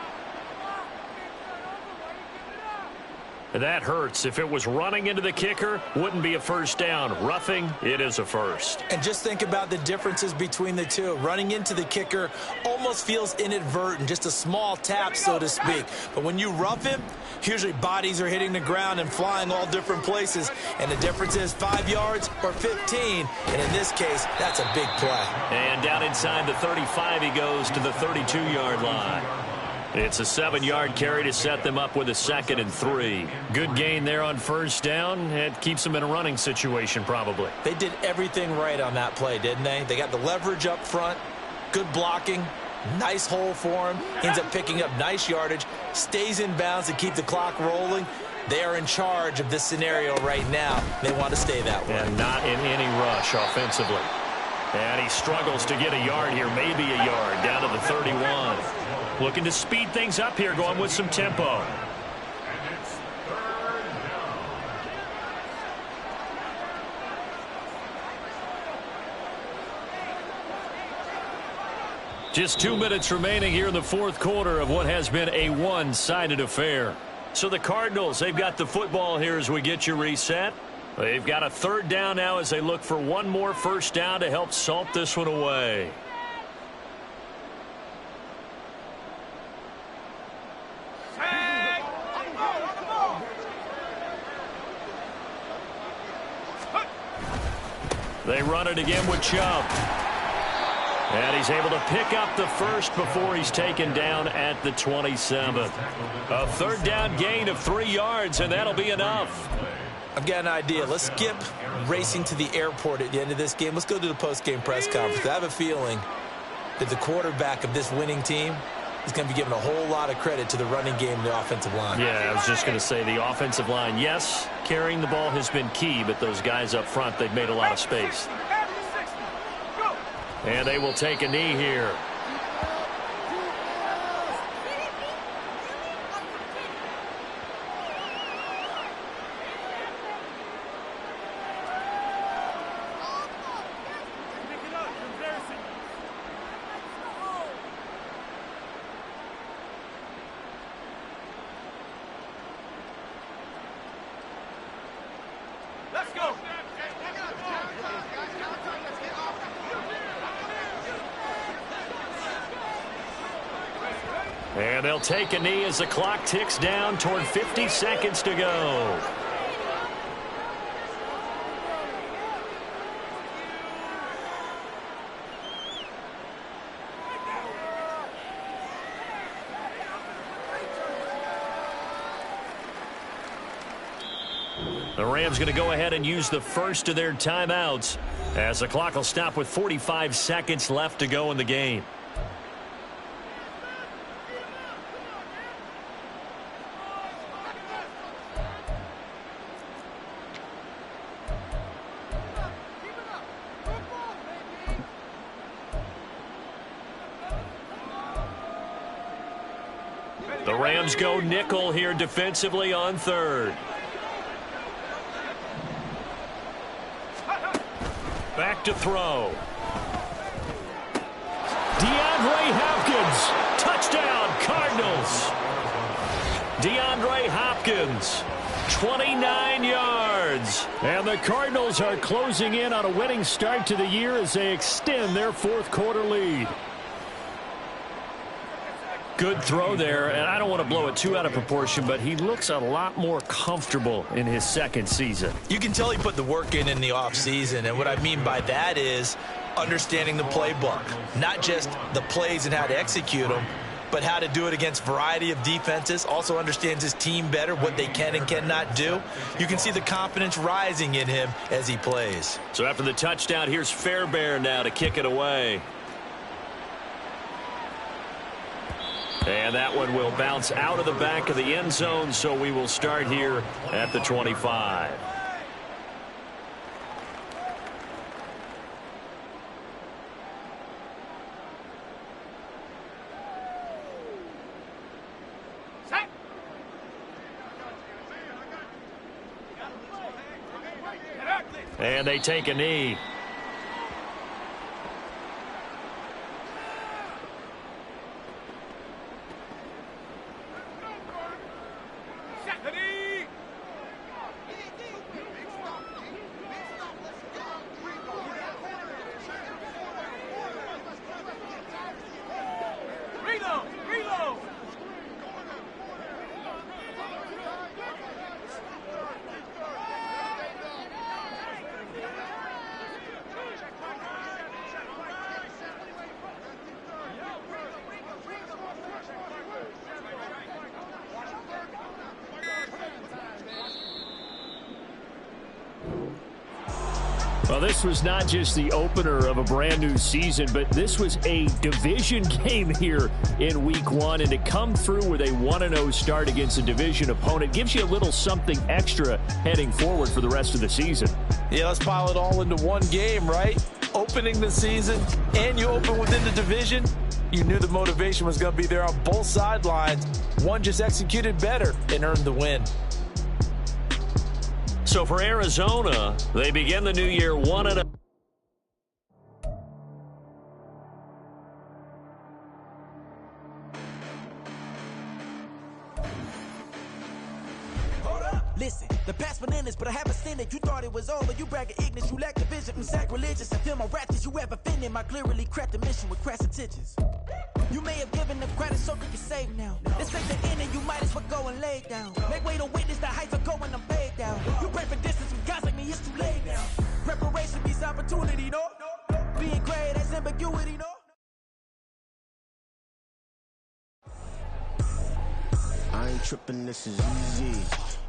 That hurts. If it was running into the kicker, wouldn't be a 1st down. Roughing, it is a 1st. And just think about the differences between the two. Running into the kicker almost feels inadvertent, just a small tap, so to speak. But when you rough him, usually bodies are hitting the ground and flying all different places. And the difference is 5 yards or 15. And in this case, that's a big play. And down inside the 35, he goes to the 32-yard line. It's a 7-yard carry to set them up with a 2nd and 3. Good gain there on 1st down. It keeps them in a running situation probably. They did everything right on that play, didn't they? They got the leverage up front, good blocking, nice hole for him. Ends up picking up nice yardage, stays in bounds to keep the clock rolling. They are in charge of this scenario right now. They want to stay that way. And not in any rush offensively. And he struggles to get a yard here, maybe a yard, down to the 31. Looking to speed things up here, going with some tempo. And it's 3rd down. Just 2 minutes remaining here in the 4th quarter of what has been a one-sided affair. So the Cardinals, they've got the football here as we get you reset. They've got a third down now as they look for one more first down to help salt this one away. They run it again with Chubb. And he's able to pick up the first before he's taken down at the 27. A third down gain of 3 yards, and that'll be enough. I've got an idea. Let's skip racing to the airport at the end of this game. Let's go to the post-game press conference. I have a feeling that the quarterback of this winning team is going to be giving a whole lot of credit to the running game and the offensive line. Yeah, I was just going to say the offensive line, yes, carrying the ball has been key, but those guys up front, they've made a lot of space. And they will take a knee here. And they'll take a knee as the clock ticks down toward 50 seconds to go. The Rams going to go ahead and use the first of their timeouts as the clock will stop with 45 seconds left to go in the game. The Rams go nickel here defensively on third. Back to throw. DeAndre Hopkins. Touchdown, Cardinals. DeAndre Hopkins. 29 yards. And the Cardinals are closing in on a winning start to the year as they extend their fourth quarter lead. Good throw there, and I don't want to blow it too out of proportion, but he looks a lot more comfortable in his second season. You can tell he put the work in the offseason, and what I mean by that is understanding the playbook. Not just the plays and how to execute them, but how to do it against a variety of defenses. Also understands his team better, what they can and cannot do. You can see the confidence rising in him as he plays. So after the touchdown, here's Fairbairn now to kick it away. And that one will bounce out of the back of the end zone, so we will start here at the 25. And they take a knee. Well, this was not just the opener of a brand new season, but this was a division game here in week one. And to come through with a 1-0 start against a division opponent gives you a little something extra heading forward for the rest of the season. Yeah, let's pile it all into one game, right? Opening the season, and you open within the division. You knew the motivation was going to be there on both sidelines. One just executed better and earned the win. So for Arizona, they begin the new year 1-0. Listen, the past bananas, but I haven't seen it. You thought it was over, you bragging ignorance, you lack the vision. I'm sacrilegious. I feel my wrath as you ever offended. My clearly crafted mission with crass intentions. You may have given them credit so that you're safe now. This ain't the end and you might as well go and lay down. Make way to witness the heights of going, I'm paid down. You pray for distance with guys like me, it's too late now. Preparation beats opportunity, no? Being great, that's ambiguity, no? I ain't tripping, this is easy,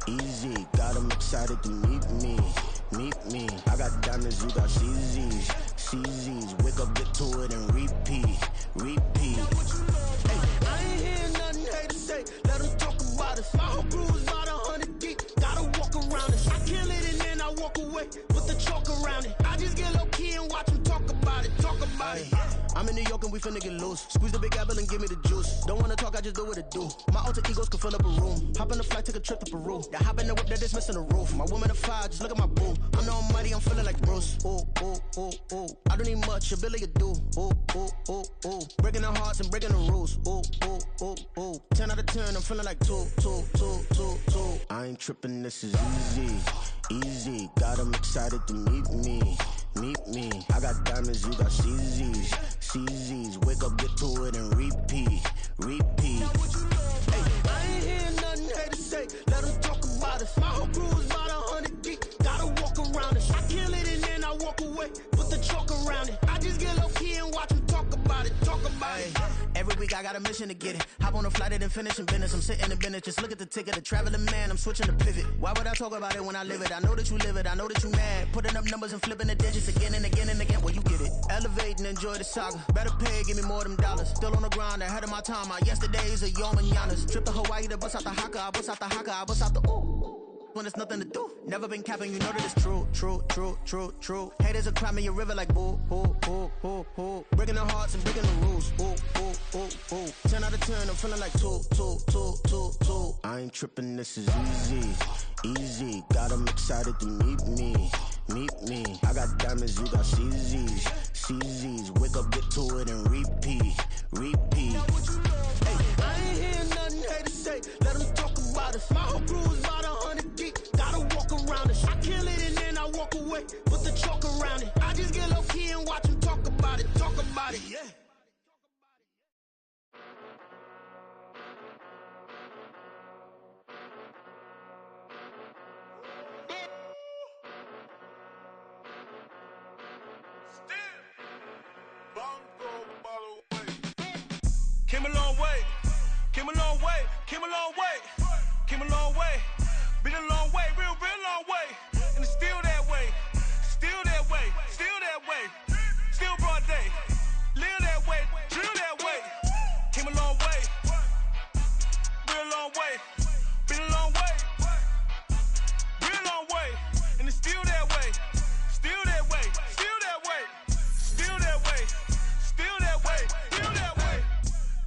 easy. Got them excited to meet me. I got diamonds, you got CZs, CZs. Wake up, get to it and repeat. Hey, I ain't hearing nothing haters say. Let them talk about us. My whole crew is about 100 deep. Gotta walk around us. I kill it and then I walk away with the chalk around it. I just get low key and watch them talk about it. I'm in New York and we finna get loose. Squeeze the big apple and give me the juice. Don't wanna talk, I just do what it do. My alter egos can fill up a room. Hop on the flight, take a trip to Peru. That hop in the whip that is missing the roof. My woman of fire, just look at my boo. I'm the almighty, I'm feeling like Bruce. Ooh. I don't need much, ability to do. Ooh. Breaking the hearts and breaking the rules. Ooh. 10 out of 10, I'm feeling like two. I ain't tripping, this is easy. Got them excited to meet me. I got diamonds, you got CZs. Wake up, get to it and repeat. Hey, I ain't hearing nothing haters say. Let them talk about us. My whole crew is about 100 deep. Gotta walk around us. I kill it and then I walk away with the chalk around it. I just get low key and watch them talk about it. Every week I got a mission to get it. Hop on a flight and finish in business. I'm sitting in business, just look at the ticket. A traveling man, I'm switching to pivot. Why would I talk about it when I live it? I know that you live it, I know that you mad. Putting up numbers and flipping the digits again and again. Well, you get it. Elevate and enjoy the saga. Better pay, give me more of them dollars. Still on the grind, ahead of my time. My yesterdays are yo mananas. Trip to Hawaii to bust out the haka. I bust out the ooh. When there's nothing to do. Never been capping, you know that it's true. Haters are climbing your river like boo. Breaking the hearts and breaking the rules. Ooh. 10 out of 10, I'm feeling like two. I ain't tripping, this is easy. Got them excited to meet me. I got diamonds, you got CZs. Wake up, get to it and repeat. Hey, I ain't hearing nothing haters say. Let them talk about us. My whole crew is about 100 deep. Gotta walk around us. I kill it and then I walk away with the chalk around it. I just get low key and watch them talk about it. Yeah. Been a long way, real long way. And it's still that way. Still broad day. Live that way, drill that way. Came a long way. Real long way. Been a long way. Real long way. And it's still that way.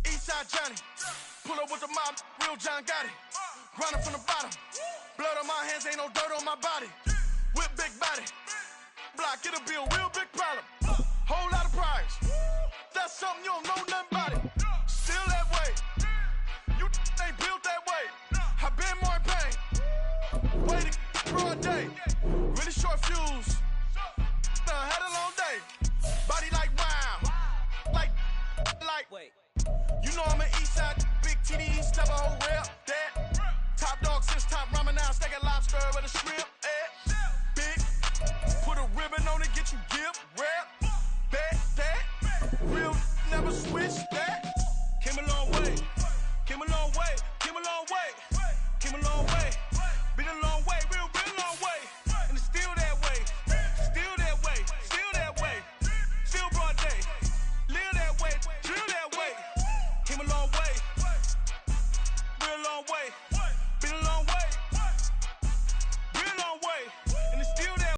Eastside Johnny. Pull up with the mob, real John Gotti. Grinding from the bottom. Blood on my hands, ain't no dirt on my body. Whip big body. Block, it'll be a real big problem. Whole lot of prize. That's something you don't know nothing about it. Still that way. You ain't built that way. I been more in pain. Waiting for a day. Really short fuse. Had a long day. Body like